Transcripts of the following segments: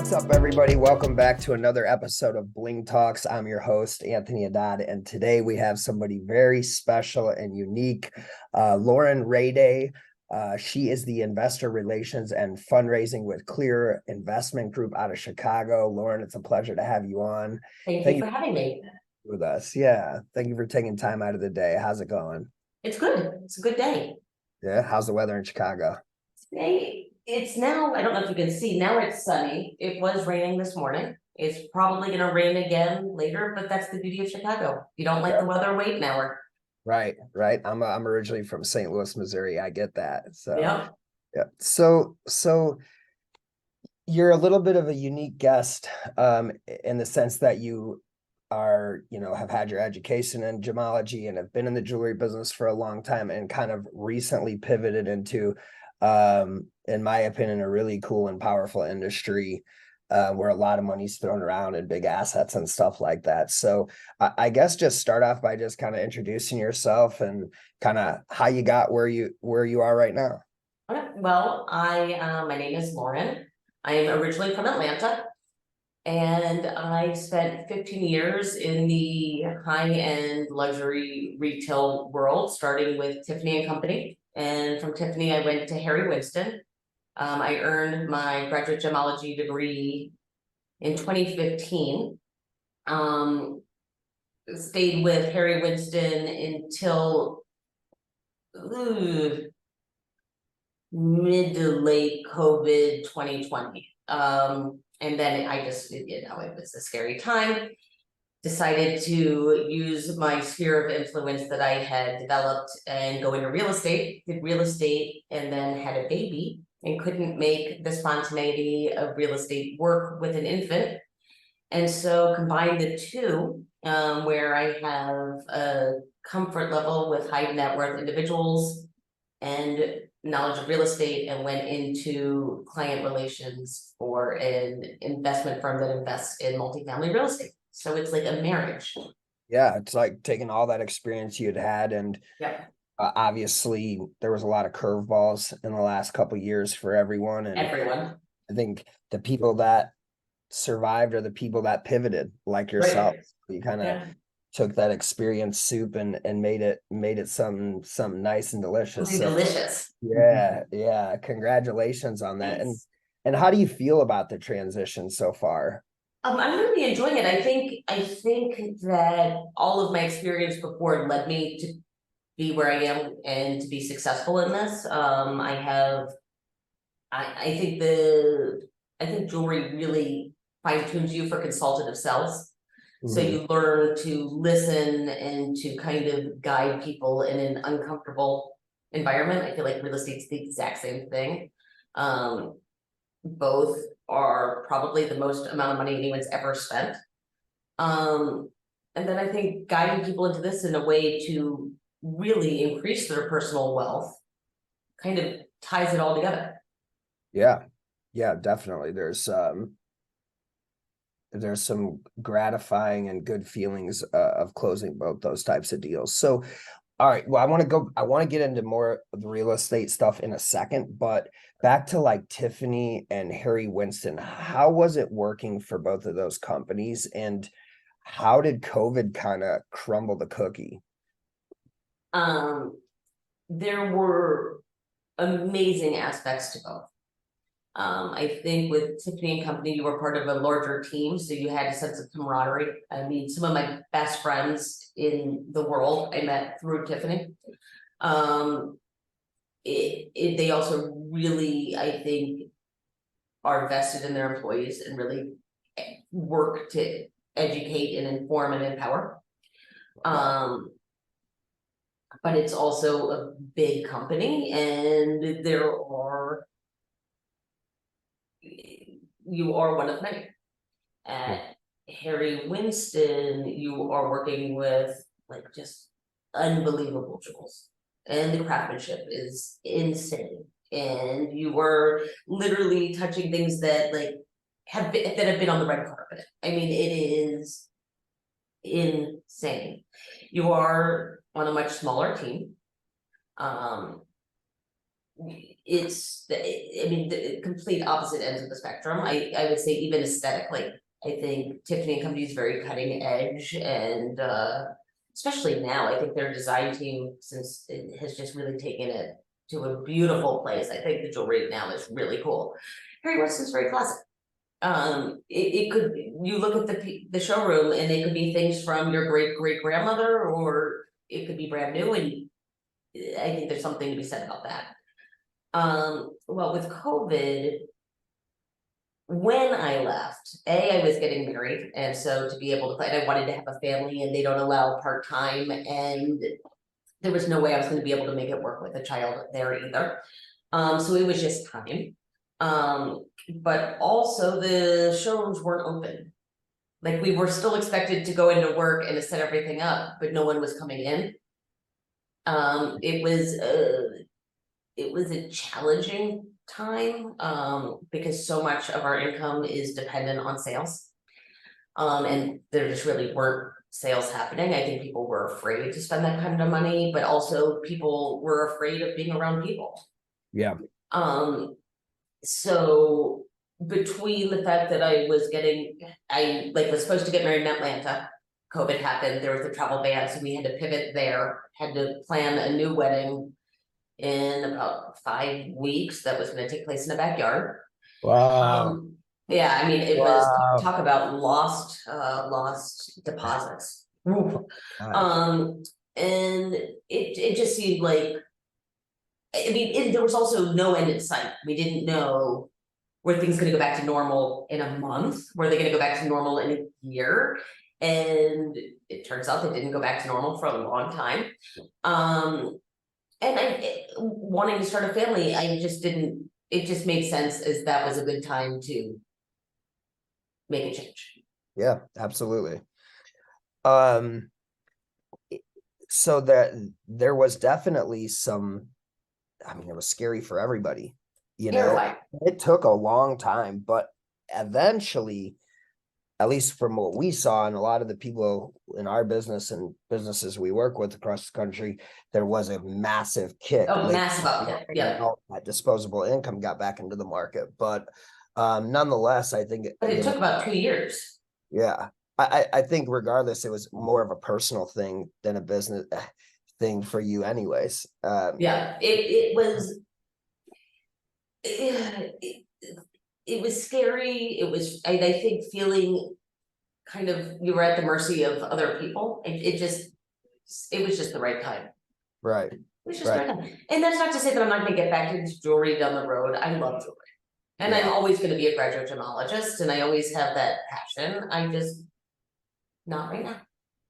What's up, everybody? Welcome back to another episode of Bling Talks. I'm your host, Anthony Haddad, and today we have somebody very special and unique, Lauren Raday. She is the Investor Relations and Fundraising with Clear Investment Group out of Chicago. Lauren, it's a pleasure to have you on. Thank you for having me. With us. Yeah. Thank you for taking time out of the day. How's it going? It's good. It's a good day. Yeah. How's the weather in Chicago? Today, it's now, I don't know if you can see, now it's sunny. It was raining this morning. It's probably going to rain again later, but that's the beauty of Chicago. If you don't like the weather, wait an hour. Right. I'm originally from St. Louis, Missouri. I get that. So yeah. So you're a little bit of a unique guest, in the sense that you are, have had your education in gemology and have been in the jewelry business for a long time and kind of recently pivoted into, in my opinion, a really cool and powerful industry, where a lot of money's thrown around and big assets and stuff like that. So I guess just start off by just kind of introducing yourself and kind of how you got where you are right now. Okay. Well, my name is Lauren. I am originally from Atlanta, and I spent 15 years in the high-end luxury retail world, starting with Tiffany Company. And from Tiffany, I went to Harry Winston. I earned my graduate gemology degree in 2015. Stayed with Harry Winston until mid to late COVID 2020. And then I just, it was a scary time. Decided to use my sphere of influence that I had developed and go into real estate, did real estate, and then had a baby and couldn't make the spontaneity of real estate work with an infant. And so combined the two, where I have a comfort level with high net worth individuals and knowledge of real estate, and went into client relations for an investment firm that invests in multifamily real estate. So it's like a marriage. Yeah, it's like taking all that experience you'd had, and obviously there was a lot of curveballs in the last couple of years for everyone. And everyone, I think the people that survived are the people that pivoted, like yourself. Right. You kind of took that experience soup and made it something nice and delicious. Delicious. Yeah. Congratulations on that. Thanks. And how do you feel about the transition so far? I'm really enjoying it. I think that all of my experience before led me to be where I am and to be successful in this. I think jewelry really fine-tunes you for consultative sales. So you learn to listen and to kind of guide people in an uncomfortable environment. I feel like real estate's the exact same thing. Both are probably the most amount of money anyone's ever spent. And then I think guiding people into this in a way to really increase their personal wealth kind of ties it all together. Yeah, definitely. There's some gratifying and good feelings of closing both those types of deals. So, all right, well, I want to get into more of the real estate stuff in a second, but back to like Tiffany and Harry Winston, how was it working for both of those companies, and how did COVID kind of crumble the cookie? There were amazing aspects to both. I think with Tiffany Company, you were part of a larger team, so you had a sense of camaraderie. I mean, some of my best friends in the world I met through Tiffany. They also really, I think, are vested in their employees and really work to educate and inform and empower. But it's also a big company, and you are one of many. At Harry Winston, you are working with like just unbelievable jewels, and the craftsmanship is insane. And you are literally touching things that have been on the red carpet. I mean, it is insane. You are on a much smaller team. it's the complete opposite ends of the spectrum. I would say even aesthetically, I think Tiffany Co is very cutting edge, and especially now, I think their design team, since it has just really taken it to a beautiful place. I think the jewelry now is really cool. Harry Winston's very classic. It could, you look at the showroom and it could be things from your great grandmother, or it could be brand new, and I think there's something to be said about that. Well, with COVID, when I left, I was getting married, and so to be able to, and I wanted to have a family, and they don't allow part-time, and there was no way I was going to be able to make it work with a child there either. So it was just time. But also the showrooms weren't open. Like, we were still expected to go into work and to set everything up, but no one was coming in. It was a challenging time, because so much of our income is dependent on sales. And there just really weren't sales happening. I think people were afraid to spend that kind of money, but also people were afraid of being around people. Yeah. So between the fact that I was supposed to get married in Atlanta, COVID happened, there was the travel ban, so we had to pivot there, had to plan a new wedding in about 5 weeks that was going to take place in the backyard. Wow. Yeah, I mean, it was Wow. talk about lost deposits. And it just seemed like, I mean, there was also no end in sight. We didn't know, were things going to go back to normal in a month? Were they going to go back to normal in a year? And it turns out they didn't go back to normal for a long time. And wanting to start a family, it just made sense as that was a good time to make a change. Yeah, absolutely. So that there was definitely some, I mean, it was scary for everybody, Terrifying. it took a long time, but eventually, at least from what we saw, and a lot of the people in our business and businesses we work with across the country, there was a massive kick. Massive uptick. Yeah. That disposable income got back into the market, but nonetheless, I think But it took about 2 years. Yeah, I think regardless, it was more of a personal thing than a business thing for you, anyways. Yeah, it was. It was scary. It was, I think, feeling kind of you were at the mercy of other people. It was just the right time. Right. It was just the right time. And that's not to say that I'm not going to get back into jewelry down the road. I love jewelry. And I'm always going to be a graduate gemologist, and I always have that passion. I just, not right now.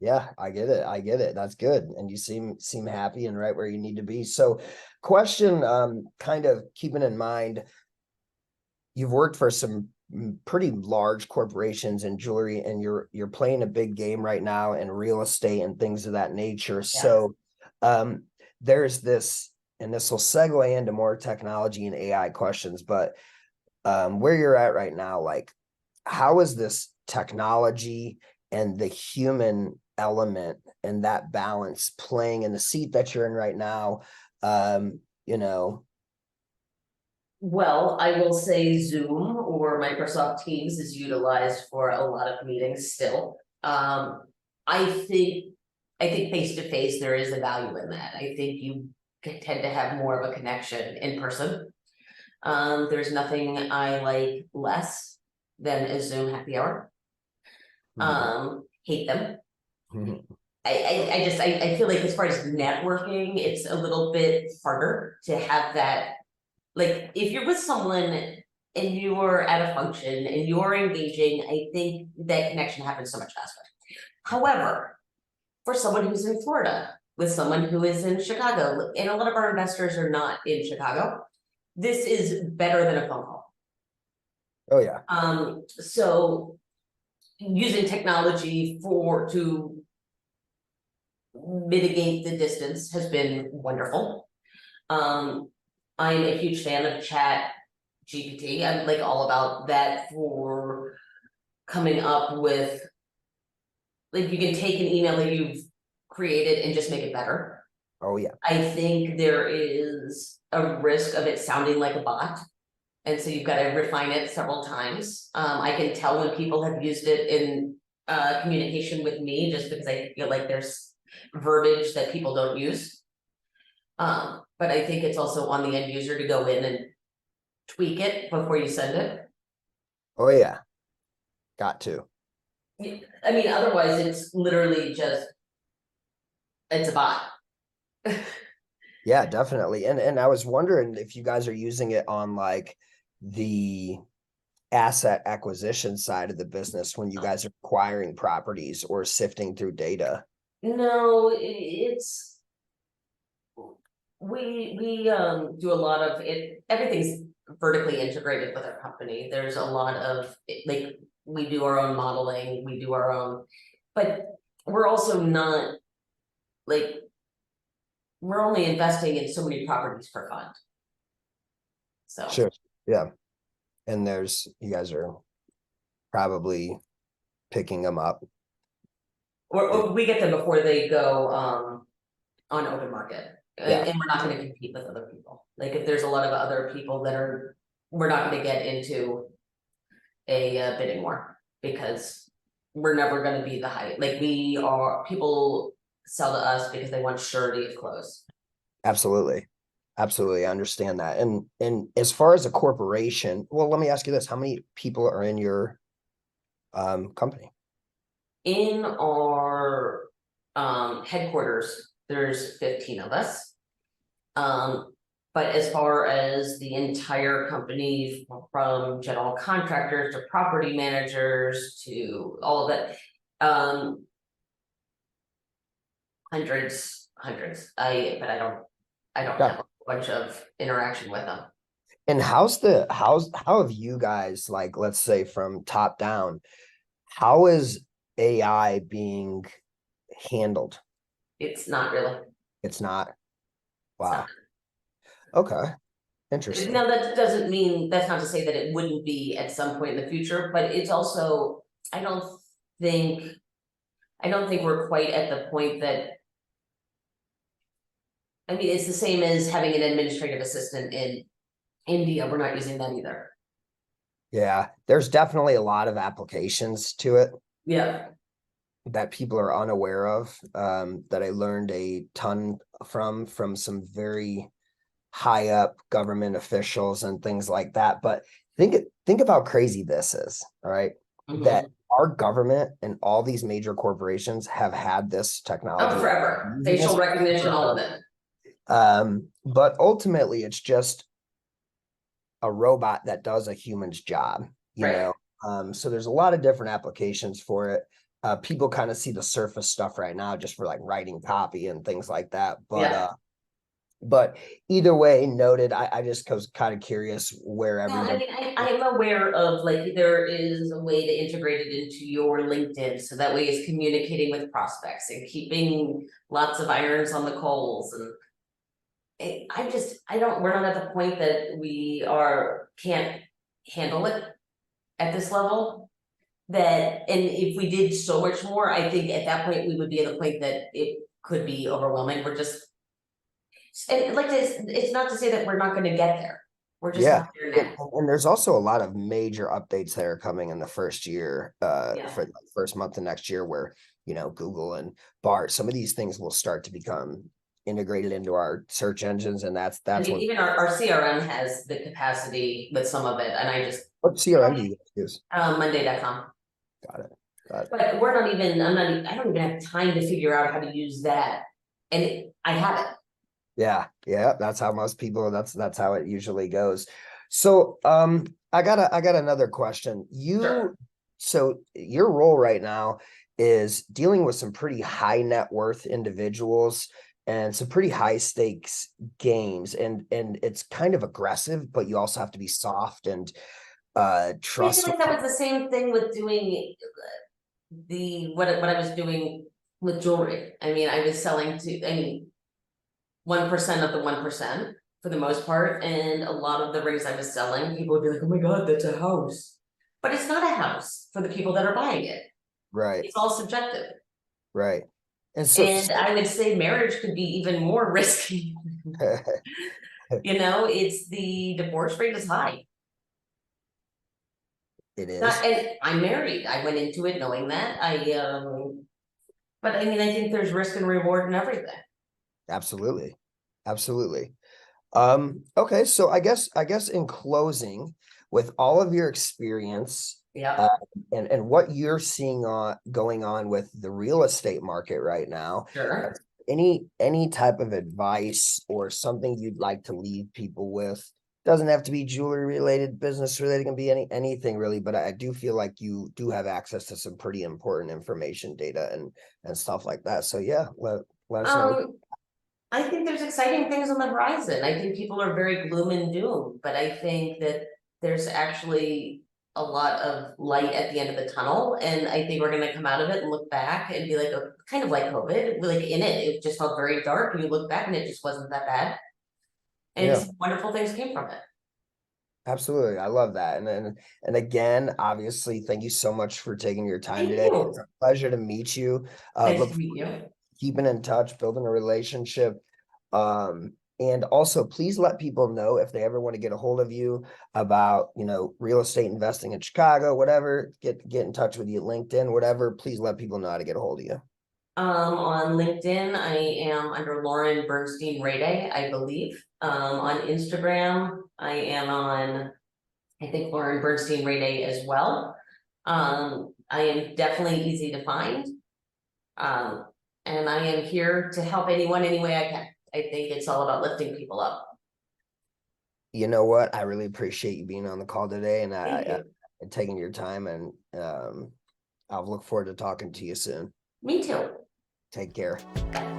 Yeah, I get it. That's good. And you seem happy and right where you need to be. So question, kind of keeping in mind, you've worked for some pretty large corporations in jewelry, and you're playing a big game right now in real estate and things of that nature. Yeah. So there's this, and this will segue into more technology and AI questions, but where you're at right now, like, how is this technology and the human element and that balance playing in the seat that you're in right now? Well, I will say Zoom or Microsoft Teams is utilized for a lot of meetings still. I think face to face, there is a value in that. I think you tend to have more of a connection in person. There's nothing I like less than a Zoom happy hour. Hate them. I feel like as far as networking, it's a little bit harder to have that. Like, if you're with someone and you're at a function and you're engaging, I think that connection happens so much faster. However, for someone who's in Florida, with someone who is in Chicago, and a lot of our investors are not in Chicago, this is better than a phone call. Oh yeah. So using technology to mitigate the distance has been wonderful. I'm a huge fan of ChatGPT. I'm like all about that for coming up with, like, you can take an email that you've created and just make it better. Oh yeah. I think there is a risk of it sounding like a bot. And so you've got to refine it several times. I can tell when people have used it in communication with me, just because I feel like there's verbiage that people don't use. But I think it's also on the end user to go in and tweak it before you send it. Oh yeah. Got to. I mean, otherwise it's literally just, it's a bot. Yeah, definitely. And I was wondering if you guys are using it on like the asset acquisition side of the business when you guys are acquiring properties or sifting through data. No, it's, we do a lot of it, everything's vertically integrated with our company. There's a lot of, like, we do our own modeling, we do our own, but we're also not, like, we're only investing in so many properties per fund. So Sure. Yeah. And you guys are probably picking them up. we get them before they go on open market. Yeah, And we're not going to compete with other people. Like, if there's a lot of other people that are, we're not going to get into a bidding war, because we're never going to be the height. Like, people sell to us because they want surety of close. absolutely. Absolutely. I understand that. And as far as a corporation, well, let me ask you this. How many people are in your company? In our headquarters, there's 15 of us. But as far as the entire company, from general contractors to property managers to all of it, hundreds. But I don't Yeah. have a bunch of interaction with them. And how have you guys, like, let's say from top down, how is AI being handled? It's not really. It's not. It's Wow. not. Okay. Interesting. Now, that doesn't mean, that's not to say that it wouldn't be at some point in the future, but it's also, I don't think, we're quite at the point that, I mean, it's the same as having an administrative assistant in India. We're not using that either. Yeah. There's definitely a lot of applications to it Yeah. that people are unaware of, that I learned a ton from some very high up government officials and things like that. But think of how crazy this is, all right? That Mhm. our government and all these major corporations have had this Oh, technology, forever. using Facial this recognition, all of forever. it. But ultimately it's just a robot that does a human's job, you Right. know. So there's a lot of different applications for it. People kind of see the surface stuff right now just for like writing copy and things like that. Yeah. But either way, noted. I just was kind of curious where Yeah, I everybody. mean, I'm aware of, like, there is a way to integrate it into your LinkedIn, so that way it's communicating with prospects and keeping lots of irons on the coals. And I don't, we're not at the point that can't handle it at this level. That, and if we did so much more, I think at that point we would be at the point that it could be overwhelming. We're just, and like this, it's not to say that we're not gonna get there. We're just Yeah. not there And, now. and there's also a lot of major updates that are coming in the first year, Yeah. for the first month of next year, where, Google and Bart, some of these things will start to become integrated into our search engines. And that's I that's mean, when. even our CRM has the capacity with some of it, and I just, What CRM do you guys use? Monday.com. Got it. Got it. But we're not even, I don't even have time to figure out how to use that. And I have it. Yeah, yeah, that's how most people, that's how it usually goes. So I got another question. Sure. So your role right now is dealing with some pretty high net worth individuals and some pretty high stakes games, and it's kind of aggressive, but you also have to be soft and I feel like that trustworthy. was the same thing with doing what I was doing with jewelry. I mean, I was selling to, I mean, 1% of the 1% for the most part. And a lot of the rings I was selling, people would be like, oh my God, that's a house. But it's not a house for the people that are buying it. Right, It's all subjective. right. And so, And I would say marriage could be even more risky. You know, it's the divorce rate is high. it Not, is. and I'm married. I went into it knowing that. But I mean, I think there's risk and reward in everything. Absolutely. Absolutely. Okay, so I guess in closing, with all of your experience, Yeah, uh, and what you're seeing on going on with the real estate market right now, sure. any type of advice or something you'd like to leave people with? Doesn't have to be jewelry related, business related, it can be anything really, but I do feel like you do have access to some pretty important information, data and stuff like that. So yeah, let us know. Um, I think there's exciting things on the horizon. I think people are very gloom and doom, but I think that there's actually a lot of light at the end of the tunnel. And I think we're gonna come out of it and look back and be like, kind of like COVID, like in it, it just felt very dark and you look back and it just wasn't that bad. And Yeah. some wonderful things came from it. Absolutely. I love that. And again, obviously, thank you so much for taking your time Thank today. It's you. a pleasure to meet you. Nice Look, to meet you. keeping in touch, building a relationship. And also please let people know if they ever want to get a hold of you about, real estate investing in Chicago, whatever, get in touch with you, LinkedIn, whatever. Please let people know how to get a hold of you. On LinkedIn, I am under Lauren Bernstein Raday, I believe. On Instagram, I am on, I think, Lauren Bernstein Raday as well. I am definitely easy to find. Um, and I am here to help anyone any way I can. I think it's all about lifting people up. You know what? I really appreciate you being on the call today and Thank you. and taking your time, and I'll look forward to talking to you soon. Me too. Take care. Bye.